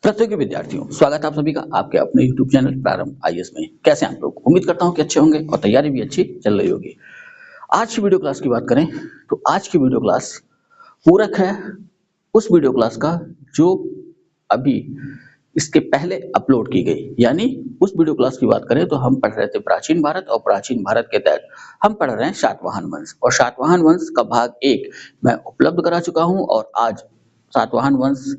प्रतियोगी विद्यार्थियों, स्वागत है आप सभी का आपके अपने YouTube चैनल प्रारंभ आईएएस में। कैसे हैं आप लोग? उम्मीद करता हूं कि अच्छे होंगे और तैयारी भी अच्छी चल रही होगी। आज की वीडियो क्लास की बात करें तो आज की वीडियो क्लास पूरक है उस वीडियो क्लास का जो अभी इसके पहले अपलोड की गई। यानी उस वीडियो क्लास की बात करें तो हम पढ़ रहे थे प्राचीन भारत और प्राचीन भारत के तहत हम पढ़ रहे हैं सातवाहन वंश और सातवाहन वंश का भाग 1 मैं उपलब्ध करा चुका हूं और आज सातवाहन वंश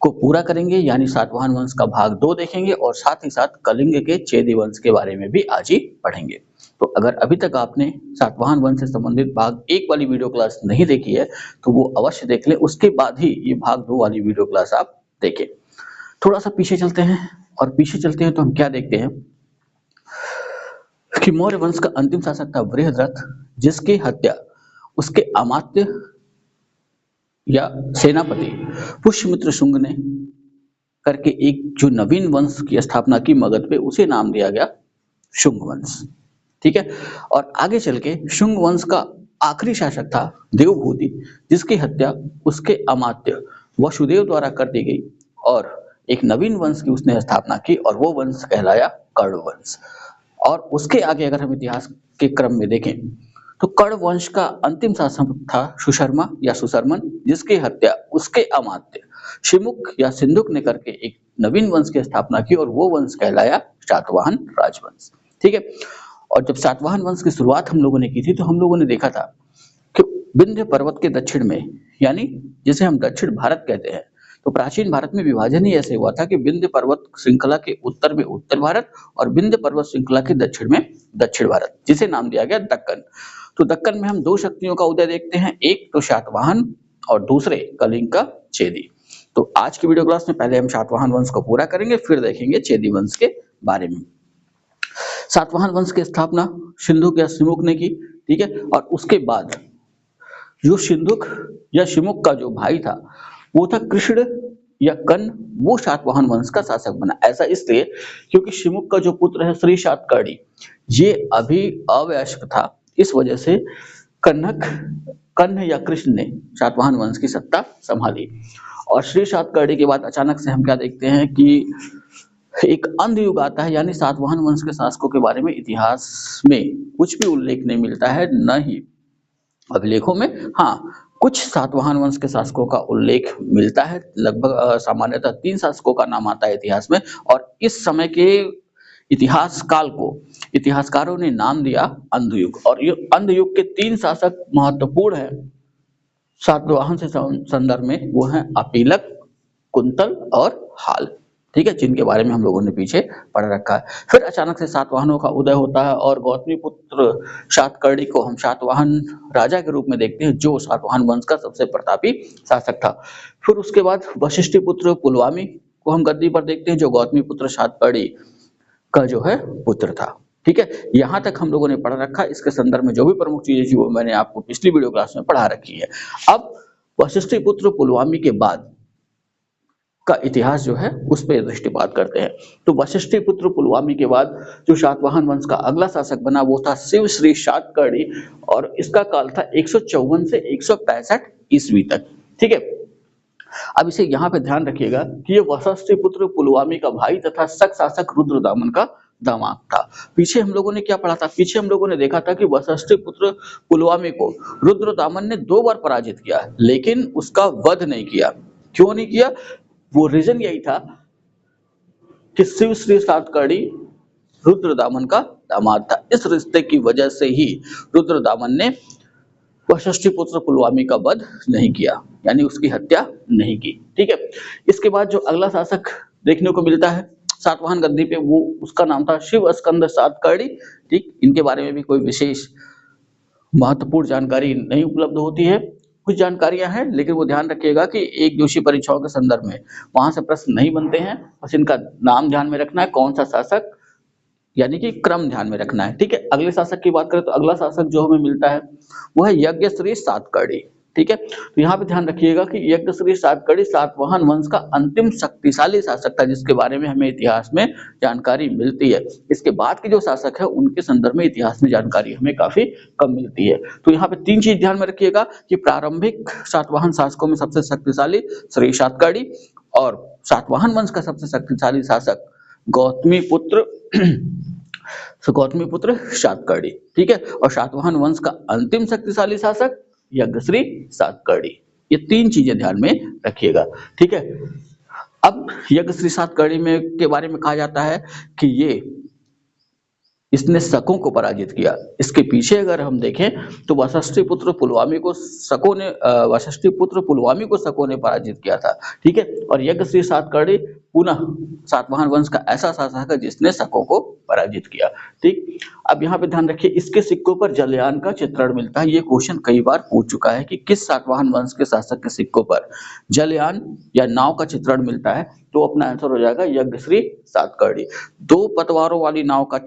को पूरा करेंगे यानी सातवाहन वंश का भाग 2 देखेंगे और साथ ही साथ कलिंग के चेदी वंश के बारे में भी आज ही पढ़ेंगे। तो अगर अभी तक आपने सातवाहन वंश से संबंधित भाग 1 वाली वीडियो क्लास नहीं देखी है तो वो अवश्य देख लें, उसके बाद ही ये भाग 2 वाली वीडियो क्लास आप देखें। थोड़ा सा पीछे चलते हैं और पीछे चलते हैं तो हम क्या देखते हैं कि मौर्य वंश का अंतिम शासक था बृहद्रथ, जिसकी हत्या उसके अमात्य या सेनापति पुष्यमित्र शुंग ने करके एक जो नवीन वंश की स्थापना की मगध पे, उसे नाम दिया गया शुंग वंश। ठीक है, और आगे चल के शुंग वंश का आखिरी शासक था देवभूति, जिसकी हत्या उसके अमात्य वसुदेव द्वारा कर दी गई और एक नवीन वंश की उसने स्थापना की और वो वंश कहलाया कर्ण वंश। और उसके आगे अगर हम इतिहास के क्रम में देखें तो कर्ण वंश का अंतिम शासक था सुशर्मा या सुशर्मन, जिसकी हत्या उसके अमात्य शिमुख या सिंधुक ने करके एक नवीन वंश की स्थापना की और वो वंश कहलाया सातवाहन राजवंश। ठीक है, और जब सातवाहन वंश की शुरुआत हम लोगों ने की थी तो हम लोगों ने देखा था कि विंध्य पर्वत के दक्षिण में, यानी जिसे हम दक्षिण भारत कहते हैं, तो प्राचीन भारत में विभाजन ही ऐसे हुआ था कि विंध्य पर्वत श्रृंखला के उत्तर में उत्तर भारत और विंध्य पर्वत श्रृंखला के दक्षिण में दक्षिण भारत, जिसे नाम दिया गया दक्कन। तो दक्कन में हम दो शक्तियों का उदय देखते हैं, एक तो सातवाहन और दूसरे कलिंग का चेदी। तो आज की वीडियो क्लास में पहले हम सातवाहन वंश को पूरा करेंगे, फिर देखेंगे चेदी वंश के बारे में। सातवाहन वंश की स्थापना सिंधुक या शिमुख ने की। ठीक है, और उसके बाद जो सिंधुक या शिमुख का जो भाई था वो था कृष्ण या कर्ण, वो सातवाहन वंश का शासक बना। ऐसा इसलिए क्योंकि शिमुख का जो पुत्र है श्री सातकर्णी, ये अभी अवयस्क था, इस वजह से कर्ण या कृष्ण ने सातवाहन वंश की सत्ता संभाली। और श्री सातकर्णी के बाद अचानक से हम क्या देखते हैं कि एक अंधयुग आता है, यानी सातवाहन वंश के शासकों के बारे में इतिहास में कुछ भी उल्लेख नहीं मिलता है, न ही अभिलेखों में। हाँ, कुछ सातवाहन वंश के शासकों का उल्लेख मिलता है, लगभग सामान्यतः 3 शासकों का नाम आता है इतिहास में, और इस समय के इतिहास काल को इतिहासकारों ने नाम दिया अंधयुग। और ये अंधयुग के 3 शासक महत्वपूर्ण हैं सातवाहन से संदर्भ में, वो हैं अपीलक, कुंतल और हाल। ठीक है, जिनके बारे में हम लोगों ने पीछे पढ़ रखा है। फिर अचानक से सातवाहनों का उदय होता है और गौतमी पुत्र सातकर्णी को हम सातवाहन राजा के रूप में देखते हैं, जो सातवाहन वंश का सबसे प्रतापी शासक था। फिर उसके बाद वशिष्ठ पुत्र पुलवामी को हम गद्दी पर देखते हैं, जो गौतमी पुत्र सातकर्णी का जो है पुत्र था। ठीक है, यहाँ तक हम लोगों ने पढ़ रखा है। इसके संदर्भ में जो भी प्रमुख चीजें थी वो मैंने आपको पिछली वीडियो क्लास में पढ़ा रखी है। अब वशिष्ठ पुत्र पुलवामी के बाद का इतिहास जो है उस पर दृष्टिपात करते हैं। तो वशिष्ठ पुत्र पुलवामी के बाद जो सातवाहन वंश का अगला शासक बना वो था शिव श्री सातकर्णी, और इसका काल था 154 से 165 ईस्वी तक। ठीक है, अब इसे यहाँ पे ध्यान रखिएगा कि ये वशिष्ठ पुत्र पुलवामी का भाई तथा शक शासक रुद्रदामन का दामाद था। पीछे हम लोगों ने क्या पढ़ा था? पीछे हम लोगों ने देखा था कि वशिष्ठ पुत्र पुलवामी को रुद्रदामन ने 2 बार पराजित किया, लेकिन उसका वध नहीं किया। क्यों नहीं किया? वो रीजन यही था कि शिव श्री सातकर्णी रुद्रदामन का दामाद था। इस रिश्ते की वजह से ही रुद्रदामन ने वशिष्ठ पुत्र पुलवामी का वध नहीं किया, यानी उसकी हत्या नहीं की। ठीक है, इसके बाद जो अगला शासक देखने को मिलता है सातवाहन गद्दी पे, वो उसका नाम था शिव स्कंद सातकर्णी। ठीक, इनके बारे में भी कोई विशेष महत्वपूर्ण जानकारी नहीं उपलब्ध होती है। कुछ जानकारियां हैं, लेकिन वो ध्यान रखिएगा कि एक दिवसीय परीक्षाओं के संदर्भ में वहां से प्रश्न नहीं बनते हैं। बस इनका नाम ध्यान में रखना है, कौन सा शासक, यानी कि क्रम ध्यान में रखना है। ठीक है, अगले शासक की बात करें तो अगला शासक जो हमें मिलता है वो है यज्ञश्री सातकर्णी। ठीक है, तो यहाँ पे ध्यान रखिएगा कि यज्ञश्री सातकर्णी सातवाहन वंश का अंतिम शक्तिशाली शासक था, जिसके बारे में हमें इतिहास में जानकारी मिलती है। इसके बाद के जो शासक है उनके संदर्भ में इतिहास में जानकारी हमें काफी कम मिलती है। तो यहाँ पे 3 चीज ध्यान में रखिएगा कि प्रारंभिक सातवाहन शासकों में सबसे शक्तिशाली श्री सातकर्णी, और सातवाहन वंश का सबसे शक्तिशाली शासक गौतमीपुत्र गौतमीपुत्र सातकर्णी, ठीक है। और सातवाहन वंश का अंतिम शक्तिशाली शासक यज्ञश्री सातकर्णी। ये तीन चीजें ध्यान में रखिएगा, ठीक है। अब यज्ञश्री सातकर्णी में के बारे में कहा जाता है कि इसने शकों को पराजित किया। इसके पीछे अगर हम देखें तो वशिष्ठी पुत्र पुलवामी को शकों ने पराजित किया था, ठीक है। और यज्ञश्री सातकर्णी पुनः सातवाहन वंश का ऐसा शासक है जिसने शकों को पराजित किया, ठीक। अब यहाँ पे ध्यान रखिए, इसके सिक्कों पर जलयान का चित्रण मिलता है। ये क्वेश्चन कई बार पूछ चुका है कि किस सातवाहन वंश के शासक के सिक्कों पर जलयान या नाव का चित्रण मिलता है, तो अपना आंसर हो जाएगा यज्ञश्री सातकर्णी। दो पतवारों वाली नाव का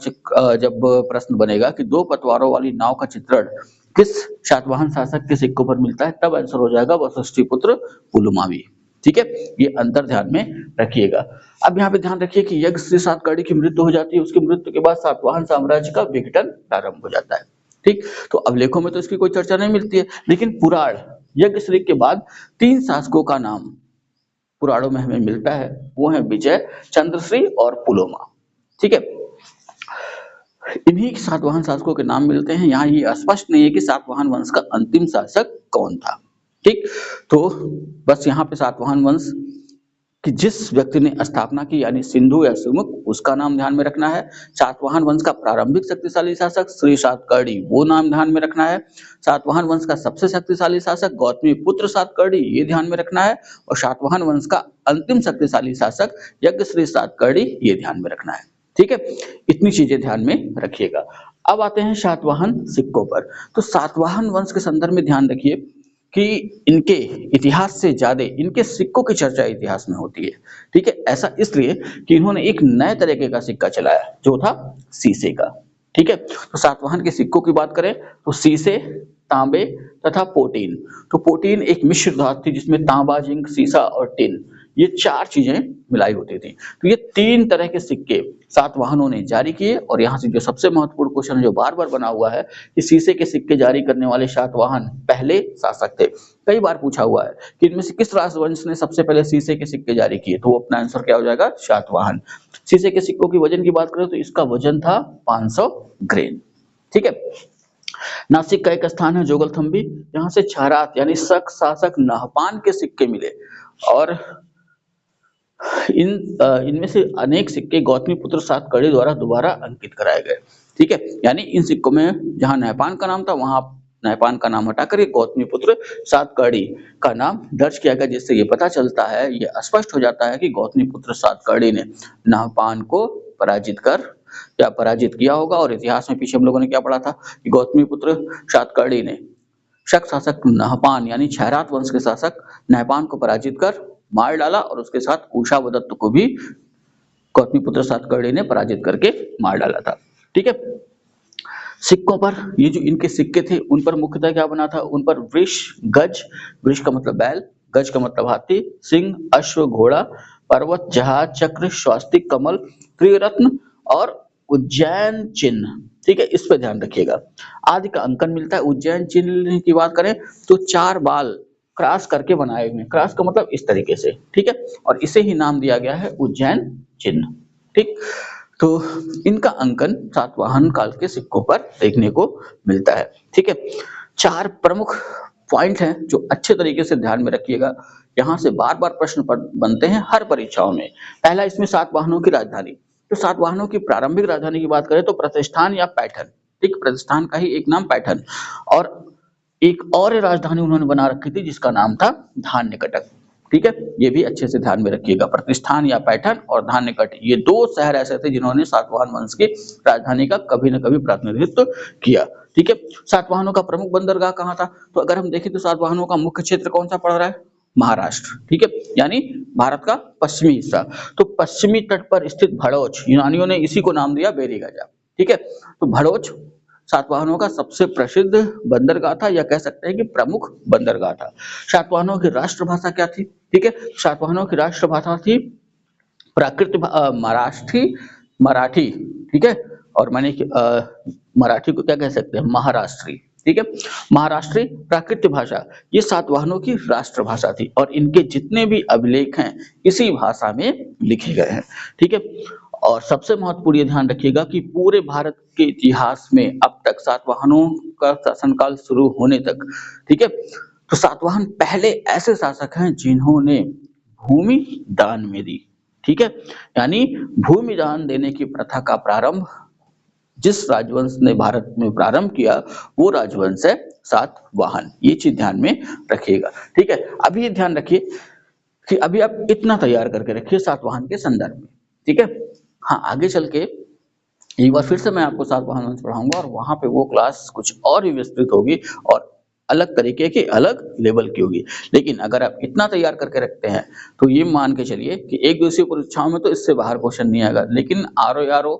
जब प्रश्न बनेगा कि दो पतवारों वाली नाव का चित्रण किस सातवाहन शासक के सिक्कों पर मिलता है, तब आंसर हो जाएगा वशिष्ठी पुत्र पुलमावी, ठीक है। ये अंतर ध्यान में रखिएगा। अब यहाँ पे ध्यान रखिए कि यज्ञश्री सातकर्णी की मृत्यु हो जाती है। उसकी मृत्यु के बाद सातवाहन साम्राज्य का विघटन प्रारंभ हो जाता है, ठीक। तो अभिलेखों में तो इसकी कोई चर्चा नहीं मिलती है, लेकिन पुराण यज्ञश्री के बाद 3 शासकों का नाम पुराणों में हमें मिलता है। वो है विजय, चंद्रश्री और पुलोमा, ठीक है। इन्हीं सातवाहन शासकों के नाम मिलते हैं। यहाँ ये स्पष्ट नहीं है कि सातवाहन वंश का अंतिम शासक कौन था, ठीक। तो बस यहाँ पे सातवाहन वंश कि जिस व्यक्ति ने स्थापना की यानी सिंधु या सुमुख, उसका नाम ध्यान में रखना है। सातवाहन वंश का प्रारंभिक शक्तिशाली शासक श्री सातकर्णी, वो नाम ध्यान में रखना है। सातवाहन वंश का सबसे शक्तिशाली शासक गौतमीपुत्र सातकर्णी, ये ध्यान में रखना है। और सातवाहन वंश का अंतिम शक्तिशाली शासक यज्ञश्री सातकर्णी, ये ध्यान में रखना है, ठीक है। इतनी चीजें ध्यान में रखिएगा। अब आते हैं सातवाहन सिक्कों पर। तो सातवाहन वंश के संदर्भ में ध्यान रखिए कि इनके इतिहास से ज्यादा इनके सिक्कों की चर्चा इतिहास में होती है, ठीक है। ऐसा इसलिए कि इन्होंने एक नए तरीके का सिक्का चलाया जो था शीशे का, ठीक है। तो सातवाहन के सिक्कों की बात करें तो शीशे, तांबे तथा पोटीन। तो पोटीन एक मिश्र धातु थी जिसमें तांबा, जिंक, शीशा और टिन, ये 4 चीजें मिलाई होती थी। तो ये 3 तरह के सिक्के सातवाहनों ने जारी किए। और यहाँ से जो सबसे महत्वपूर्ण क्वेश्चन जो बार बार बना हुआ है कि शीशे के सिक्के जारी करने वाले सातवाहन पहले शासक थे। कई बार पूछा हुआ है कि इनमें से किस राजवंश ने सबसे पहले शीशे के सिक्के जारी किए, तो अपना आंसर क्या हो जाएगा, सातवाहन। शीशे के सिक्कों की वजन की बात करें तो इसका वजन था 500 ग्रेन, ठीक है। नासिक का एक स्थान है जोगलथंबी, जहां से छारात यानी शक शासक नहपान के सिक्के मिले। और इनमें से अनेक सिक्के गौतमीपुत्र सातकर्णी द्वारा दोबारा अंकित कराए गए, ठीक है। यानी इन सिक्कों में जहां नहपान का नाम था वहां नहपान का नाम हटाकर गौतमीपुत्र सातकर्णी का नाम दर्ज किया गया, जिससे ये पता चलता है, ये स्पष्ट हो जाता है कि गौतमीपुत्र सातकर्णी ने नहपान को पराजित किया होगा। और इतिहास में पीछे हम लोगों ने क्या पढ़ा था कि गौतमीपुत्र सातकर्णी ने शक शासक नहपान यानी छैरात वंश के शासक नहपान को पराजित कर मार डाला, और उसके साथ कुशावदत्त को भी गौतमीपुत्र सातकर्णी ने पराजित करके मार डाला था, ठीक है। सिक्कों पर ये जो इनके सिक्के थे उन पर मुख्यतः क्या बना था, उन पर वृष, गज, वृष का मतलब बैल, गज का मतलब हाथी, सिंह, अश्व, घोड़ा, पर्वत, जहाज, चक्र, स्वास्तिक, कमल, त्रिरत्न और उज्जैन चिन्ह, ठीक है। इस पर ध्यान रखिएगा। आदि का अंकन मिलता है। उज्जैन चिन्ह की बात करें तो 4 बाल क्रॉस करके बनाए हुए, क्रॉस का मतलब इस तरीके से, ठीक है। और इसे ही नाम दिया गया है उज्जैन चिन्ह, ठीक। तो इनका अंकन सातवाहन काल के सिक्कों पर देखने को मिलता है, ठीक है। 4 प्रमुख पॉइंट हैं जो अच्छे तरीके से ध्यान में रखिएगा। यहाँ से बार बार प्रश्न बनते हैं हर परीक्षाओं में। पहला, इसमें सातवाहनों की राजधानी। तो सातवाहनों की प्रारंभिक राजधानी की बात करें तो प्रतिष्ठान या पैठन, ठीक। प्रतिष्ठान का ही एक नाम पैठन, और एक और राजधानी उन्होंने बना रखी थी जिसका नाम था धान्यकटक, ठीक है। ये भी अच्छे से ध्यान में रखिएगा। प्रतिष्ठान या पैठन और धान्यकट, ये 2 शहर ऐसे थे जिन्होंने सातवाहन वंश की राजधानी का कभी न कभी प्रतिनिधित्व किया, ठीक है। सातवाहनों का प्रमुख बंदरगाह कहाँ था, तो अगर हम देखें तो सातवाहनों का मुख्य क्षेत्र कौन सा पड़ रहा है, महाराष्ट्र, ठीक है। यानी भारत का पश्चिमी हिस्सा। तो पश्चिमी तट पर स्थित भड़ोच, यूनानियों ने इसी को नाम दिया बेरीगजा, ठीक है। तो भड़ोच सातवाहनों का सबसे प्रसिद्ध बंदरगाह था, या कह सकते हैं कि प्रमुख बंदरगाह था। सातवाहनों की राष्ट्रभाषा क्या थी, ठीक है। सातवाहनों की राष्ट्रभाषा थी प्राकृत मराठी, ठीक है। और माने कि मराठी को क्या कह सकते हैं, महाराष्ट्री, ठीक है। महाराष्ट्री प्राकृत भाषा ये सातवाहनों की राष्ट्रभाषा थी और इनके जितने भी अभिलेख हैं इसी भाषा में लिखे गए हैं, ठीक है। और सबसे महत्वपूर्ण ये ध्यान रखिएगा कि पूरे भारत के इतिहास में अब तक सातवाहनों का शासनकाल शुरू होने तक, ठीक है, तो सातवाहन पहले ऐसे शासक हैं जिन्होंने भूमि दान में दी, ठीक है। यानी भूमि दान देने की प्रथा का प्रारंभ जिस राजवंश ने भारत में प्रारंभ किया वो राजवंश है सातवाहन। ये चीज ध्यान में रखिएगा, ठीक है। अभी ये ध्यान रखिए कि अभी आप इतना तैयार करके रखिए सातवाहन के संदर्भ में, ठीक है। हाँ, आगे चल के एक बार फिर से मैं आपको सातवाहन वंश पढ़ाऊंगा और वहां पे वो क्लास कुछ और भी विस्तृत होगी और अलग तरीके की, अलग लेवल की होगी। लेकिन अगर आप इतना तैयार करके रखते हैं तो ये मान के चलिए कि एक दिवसीय परीक्षाओं में तो इससे बाहर क्वेश्चन नहीं आएगा, लेकिन आरओ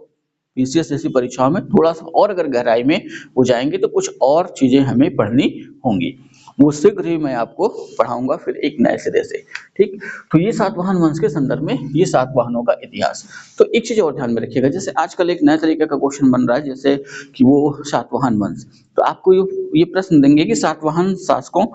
पीसीएस जैसी परीक्षाओं में थोड़ा सा और अगर गहराई में हो जाएंगे तो कुछ और चीजें हमें पढ़नी होंगी। वो शीघ्र ही मैं आपको पढ़ाऊंगा फिर एक नए सिरे से, ठीक। तो ये सातवाहन वंश के संदर्भ में ये सातवाहनों का इतिहास। तो एक चीज और ध्यान में रखिएगा, जैसे आजकल एक नए तरीके का क्वेश्चन बन रहा है जैसे कि वो सातवाहन वंश, तो आपको ये प्रश्न देंगे कि सातवाहन शासकों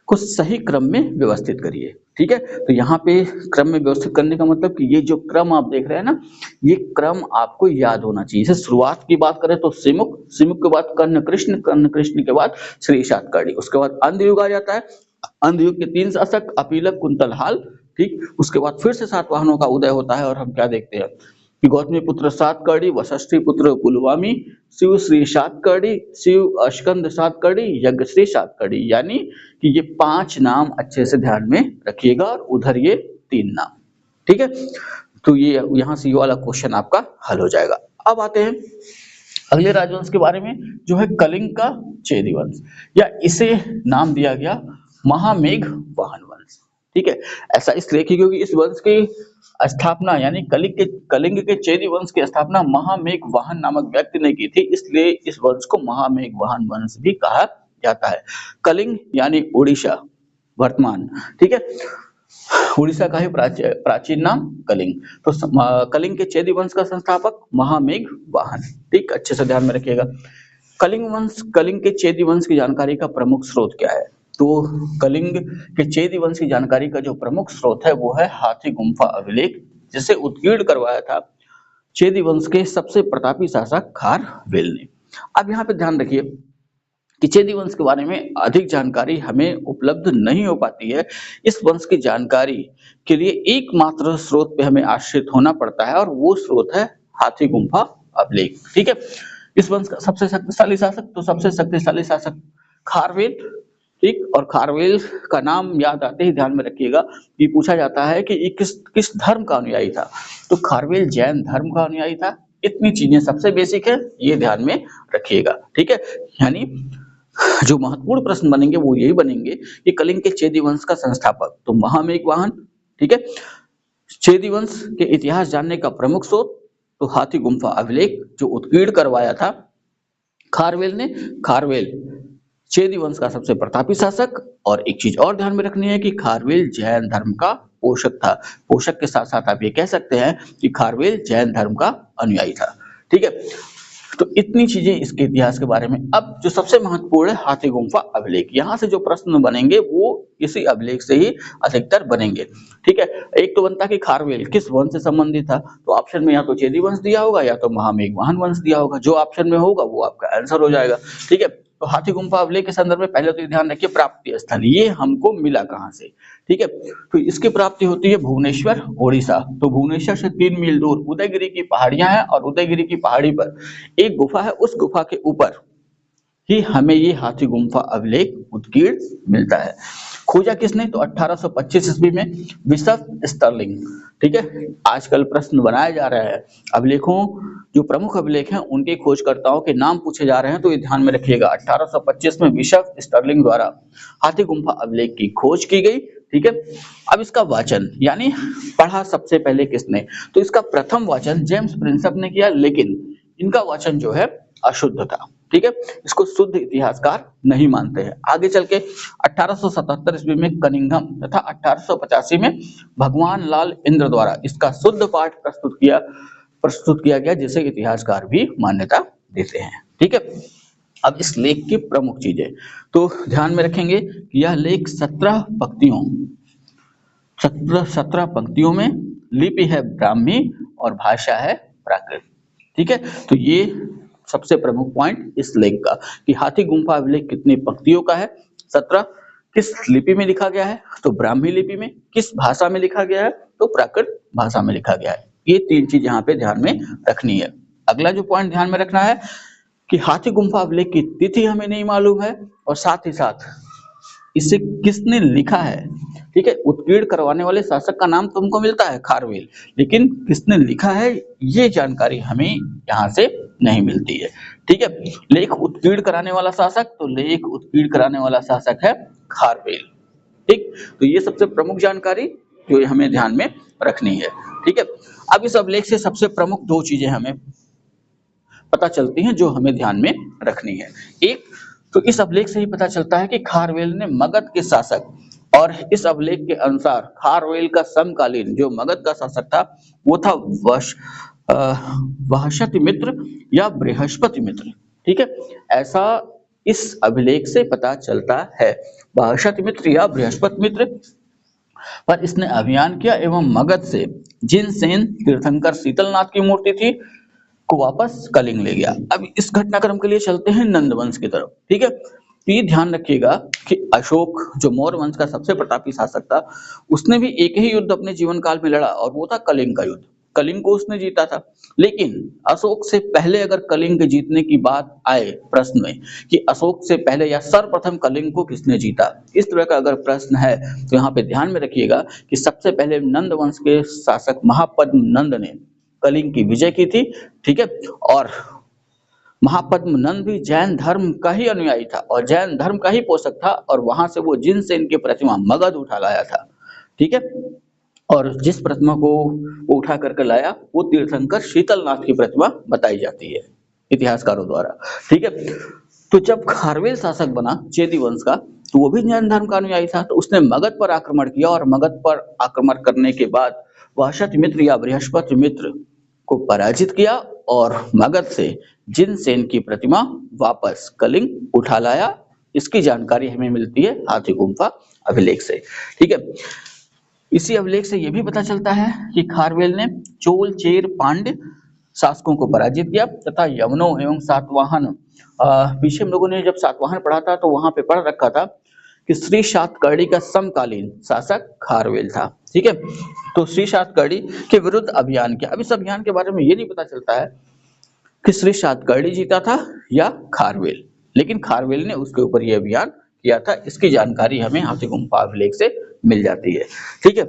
को सही क्रम में व्यवस्थित करिए, ठीक है। तो यहाँ पे क्रम में व्यवस्थित करने का मतलब कि ये जो क्रम आप देख रहे हैं ना, ये क्रम आपको याद होना चाहिए। जैसे शुरुआत की बात करें तो सिमुक, सिमुक के बाद कर्ण कृष्ण, कर्ण कृष्ण के बाद श्री शातकर्णी, उसके बाद अंधयुग आ जाता है, अंधयुग के 3 शासक अपिलक कुंतलहाल, ठीक। उसके बाद फिर से सातवाहनों का उदय होता है और हम क्या देखते हैं कि गौतमी पुत्र सातकर्णी, वशिष्ठी पुत्र पुलवामी, शिव श्री सातकर्णी, शिव स्कंद सातकर्णी, यज्ञ श्री सातकर्णी, यानी कि ये 5 नाम अच्छे से ध्यान में रखिएगा और उधर ये 3 नाम, ठीक है। तो ये यहाँ से ये वाला क्वेश्चन आपका हल हो जाएगा। अब आते हैं अगले राजवंश के बारे में जो है कलिंग का चेदी वंश, या इसे नाम दिया गया महामेघ वाहन वंश, ठीक है। ऐसा इसलिए क्योंकि इस वंश की स्थापना यानी कलिंग के चेदी वंश की स्थापना महामेघ वाहन नामक व्यक्ति ने की थी, इसलिए इस वंश को महामेघ वाहन वंश भी कहा जाता है। कलिंग यानी उड़ीसा वर्तमान, ठीक है, उड़ीसा का ही प्राचीन नाम कलिंग। तो कलिंग के चेदी वंश का संस्थापक महामेघ वाहन, ठीक, अच्छे से ध्यान में रखिएगा। कलिंग के चेदी वंश की जानकारी का प्रमुख स्रोत क्या है? तो कलिंग के चेदी वंश की जानकारी का जो प्रमुख स्रोत है वो है हाथी गुम्फा अभिलेख, जिसे उत्कीर्ण करवाया था चेदी वंश के सबसे प्रतापी शासक खारवेल ने। अब यहाँ पे ध्यान रखिए कि चेदी वंश के बारे में अधिक जानकारी हमें उपलब्ध नहीं हो पाती है। इस वंश की जानकारी के लिए एकमात्र स्रोत पे हमें आश्रित होना पड़ता है और वो स्रोत है हाथी गुम्फा अभिलेख, ठीक है। इस वंश का सबसे शक्तिशाली शासक, तो सबसे शक्तिशाली शासक खारवेल, ठीक। और खारवेल का नाम याद आते ही ध्यान में रखिएगा कि पूछा जाता है कि ये किस धर्म का अनुयायी था, तो खारवेल जैन धर्म का अनुयायी था। इतनी चीजें सबसे बेसिक है, ये ध्यान में रखिएगा, ठीक है। यानी जो महत्वपूर्ण प्रश्न बनेंगे वो यही बनेंगे कि कलिंग के चेदी वंश का संस्थापक तो महामेघ वाहन, ठीक है। चेदी वंश के इतिहास जानने का प्रमुख स्रोत तो हाथी गुम्फा अभिलेख जो उत्कीर्ण करवाया था खारवेल ने। खारवेल चेदी वंश का सबसे प्रतापी शासक, और एक चीज और ध्यान में रखनी है कि खारवेल जैन धर्म का पोषक था। पोषक के साथ साथ आप ये कह सकते हैं कि खारवेल जैन धर्म का अनुयायी था, ठीक है। तो इतनी चीजें इसके इतिहास के बारे में। अब जो सबसे महत्वपूर्ण है हाथी गुम्फा अभिलेख, यहाँ से जो प्रश्न बनेंगे वो इसी अभिलेख से ही अधिकतर बनेंगे, ठीक है। एक तो बनता कि खारवेल किस वंश से संबंधित था, तो ऑप्शन में या तो चेदी वंश दिया होगा या तो महामेघ वाहन वंश दिया होगा, जो ऑप्शन में होगा वो आपका आंसर हो जाएगा, ठीक है। तो हाथी गुम्फा अभिलेख के संदर्भ में पहले तो ये ध्यान रखिए प्राप्ति स्थल, ये हमको मिला कहाँ से, ठीक है। तो इसकी प्राप्ति होती है भुवनेश्वर उड़ीसा। तो भुवनेश्वर से 3 मील दूर उदयगिरी की पहाड़ियां हैं और उदयगिरी की पहाड़ी पर एक गुफा है, उस गुफा के ऊपर ही हमें ये हाथी गुम्फा अभिलेख उत्कीर्ण मिलता है। खोजा किसने, तो 1825 ईस्वी में बिशप स्टर्लिंग, ठीक है। आजकल प्रश्न बनाए जा रहे हैं अभिलेखों, जो प्रमुख अभिलेख हैं उनके खोजकर्ताओं के नाम पूछे जा रहे हैं, तो ये ध्यान में रखिएगा 1825 में बिशप स्टर्लिंग द्वारा हाथी गुम्फा अभिलेख की खोज की गई, ठीक है। अब इसका वाचन यानी पढ़ा सबसे पहले किसने, तो इसका प्रथम वाचन जेम्स प्रिंसप ने किया, लेकिन इनका वाचन जो है अशुद्ध था, ठीक है। इसको शुद्ध इतिहासकार नहीं मानते हैं। आगे चल के 1877 ईस्वी में कनिंघम तथा 1885 में भगवान लाल इंद्र द्वारा इसका शुद्ध पाठ प्रस्तुत किया गया, जिसे इतिहासकार भी मान्यता देते हैं, ठीक है। अब इस लेख की प्रमुख चीजें तो ध्यान में रखेंगे कि यह लेख 17 पंक्तियों में, लिपि है ब्राह्मी और भाषा है प्राकृत। ठीक है, तो ये सबसे प्रमुख पॉइंट इस लेख का कि हाथी गुम्फा अभिलेख कितनी पंक्तियों का है, 17। किस लिपि में लिखा गया है, तो ब्राह्मी लिपि में। किस भाषा में लिखा गया है, तो प्राकृत भाषा में लिखा गया है। ये तीन चीज यहाँ पे ध्यान में रखनी है। अगला जो पॉइंट ध्यान में रखना है कि हाथी गुम्फा अभिलेख की तिथि हमें नहीं मालूम है और साथ ही साथ इसे किसने लिखा है। ठीक है, उत्कीर्ण करवाने वाले शासक का नाम तुमको मिलता है खारवेल, लेकिन किसने लिखा है ये जानकारी हमें यहाँ से नहीं मिलती है। ठीक है, लेख उत्कीर्ण कराने वाला शासक, तो लेख उत्कीर्ण कराने वाला शासक है खारवेल। ठीक, तो ये सबसे प्रमुख जानकारी जो हमें ध्यान में रखनी है। ठीक है, अब इस अभिलेख से सबसे प्रमुख दो चीजें हमें पता चलती हैं जो हमें ध्यान में रखनी है। एक तो इस अभिलेख से ही पता चलता है कि खारवेल ने मगध के शासक, और इस अभिलेख के अनुसार खारवेल का समकालीन जो मगध का शासक था वो था वहशति मित्र या बृहस्पति मित्र। ठीक है, ऐसा इस अभिलेख से पता चलता है। वहशति मित्र या बृहस्पति मित्र पर इसने अभियान किया एवं मगध से जिनसेन तीर्थंकर शीतलनाथ की मूर्ति थी को वापस कलिंग ले गया। अब इस घटनाक्रम के लिए चलते हैं नंद वंश की तरफ। ठीक है, तो ये ध्यान रखिएगा कि अशोक जो मौर्य वंश का सबसे प्रतापी शासक था, उसने भी एक ही युद्ध अपने जीवन काल में लड़ा और वो था कलिंग का युद्ध। कलिंग को उसने जीता था, लेकिन अशोक से पहले अगर कलिंग के जीतने की बात आए प्रश्न में कि अशोक से पहले या सर्वप्रथम कलिंग को किसने जीता, इस तरह का अगर प्रश्न है तो यहाँ पे ध्यान में रखिएगा कि सबसे पहले नंद वंश के शासक महापद्म नंद ने कलिंग की विजय की थी। ठीक है, और महापद्म नंद भी जैन धर्म का ही अनुयायी था और जैन धर्म का ही पोषक था, और वहां से वो जिनसेन की प्रतिमा मगध उठा लाया था। ठीक है, और जिस प्रतिमा को वो उठा करके लाया वो तीर्थंकर शीतलनाथ की प्रतिमा बताई जाती है इतिहासकारों द्वारा। ठीक है, तो जब खारवेल शासक बना चेदी वंश का, तो वो भी जैन धर्म का अनुयायी था, तो उसने मगध पर आक्रमण किया और मगध पर आक्रमण करने के बाद वहशति मित्र या बृहस्पति मित्र को पराजित किया और मगध से जिनसेन की प्रतिमा वापस कलिंग उठा लाया। इसकी जानकारी हमें मिलती है हाथी गुम्फा अभिलेख से। ठीक है, इसी अभिलेख से यह भी पता चलता है कि खारवेल ने चोल चेर पांड्य शासकों को पराजित किया तथा यवनों एवं सातवाहन, पीछे हम लोगों ने जब सातवाहन पढ़ा था तो वहां पे पढ़ रखा था कि श्री सातकर्णी का समकालीन शासक खारवेल था। ठीक है, तो श्री सातकर्णी के विरुद्ध अभियान किया। अब इस अभियान के बारे में ये नहीं पता चलता है कि श्री सातकर्णी जीता था या खारवेल, लेकिन खारवेल ने उसके ऊपर यह अभियान किया था। इसकी जानकारी हमें हाथी गुम्फा अभिलेख से मिल जाती है। ठीक है,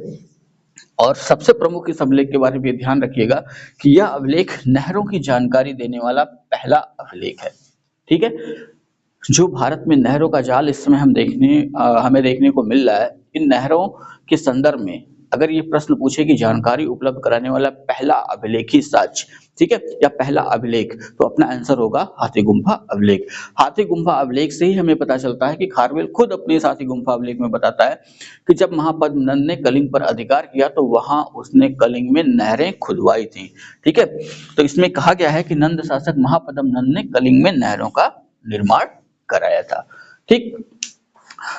और सबसे प्रमुख इस अभिलेख के बारे में ध्यान रखिएगा कि यह अभिलेख नहरों की जानकारी देने वाला पहला अभिलेख है। ठीक है, जो भारत में नहरों का जाल इस समय हमें देखने को मिल रहा है, इन नहरों के संदर्भ में अगर ये प्रश्न पूछे कि जानकारी उपलब्ध कराने वाला पहला अभिलेखी साक्ष्य, ठीक है, या पहला अभिलेख, तो अपना आंसर होगा हाथी गुम्फा अभिलेख। हाथी गुम्फा अभिलेख से ही हमें पता चलता है कि खारवेल खुद अपने हाथी गुम्फा अभिलेख में बताता है कि जब महापद्म नंद ने कलिंग पर अधिकार किया तो वहां उसने कलिंग में नहरें खुदवाई थी। ठीक है, तो इसमें कहा गया है कि नंद शासक महापद्म नंद ने कलिंग में नहरों का निर्माण कराया था। ठीक,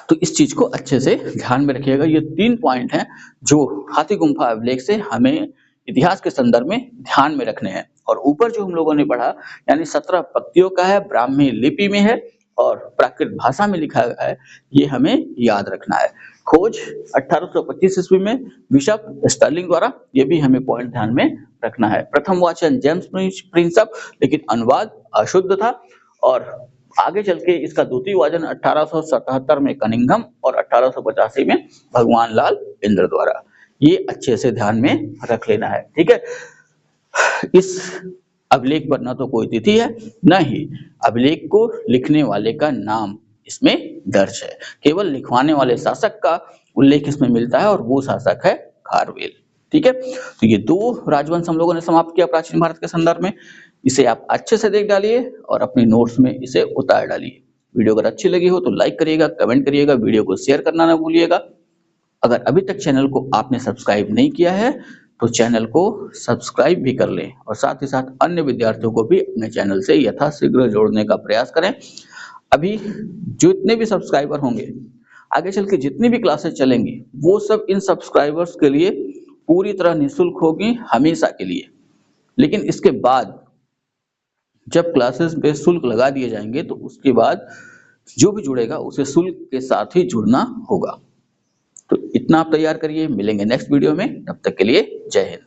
तो इस चीज को अच्छे से ध्यान में रखिएगा। ये 3 पॉइंट हैं जो हाथी गुम्फा अभिलेख से हमें इतिहास के संदर्भ में ध्यान में रखने हैं। और ऊपर जो हम लोगों ने पढ़ा यानी 17 पंक्तियों का है, ब्राह्मी लिपि में है और प्राकृत भाषा में लिखा गया है, ये हमें याद रखना है। खोज 1825 ईस्वी में बिशप स्टर्लिंग द्वारा, ये भी हमें पॉइंट ध्यान में रखना है। प्रथम वाचन जेम्स प्रिंसप, लेकिन अनुवाद अशुद्ध था। और आगे चल के इसका द्वितीय वाचन 1877 में कनिंघम और 1885 में भगवान लाल इंद्र द्वारा। ये अच्छे से ध्यान में रख लेना है। ठीक है, इस अभिलेख पर न तो कोई तिथि है न ही अभिलेख को लिखने वाले का नाम इसमें दर्ज है, केवल लिखवाने वाले शासक का उल्लेख इसमें मिलता है और वो शासक है खारवेल। ठीक है, तो ये 2 राजवंश हम लोगों ने समाप्त किया प्राचीन भारत के संदर्भ में। इसे आप अच्छे से देख डालिए और अपनी नोट्स में इसे उतार डालिए। वीडियो अगर अच्छी लगी हो तो लाइक करिएगा, कमेंट करिएगा, वीडियो को शेयर करना ना भूलिएगा। अगर अभी तक चैनल को आपने सब्सक्राइब नहीं किया है तो चैनल को सब्सक्राइब भी कर लें और साथ ही साथ अन्य विद्यार्थियों को भी अपने चैनल से यथाशीघ्र जोड़ने का प्रयास करें। अभी जितने भी सब्सक्राइबर होंगे, आगे चल के जितनी भी क्लासेस चलेंगी, वो सब इन सब्सक्राइबर्स के लिए पूरी तरह निःशुल्क होगी हमेशा के लिए। लेकिन इसके बाद जब क्लासेस पे शुल्क लगा दिए जाएंगे तो उसके बाद जो भी जुड़ेगा उसे शुल्क के साथ ही जुड़ना होगा। तो इतना आप तैयार करिए, मिलेंगे नेक्स्ट वीडियो में, तब तक के लिए जय हिंद।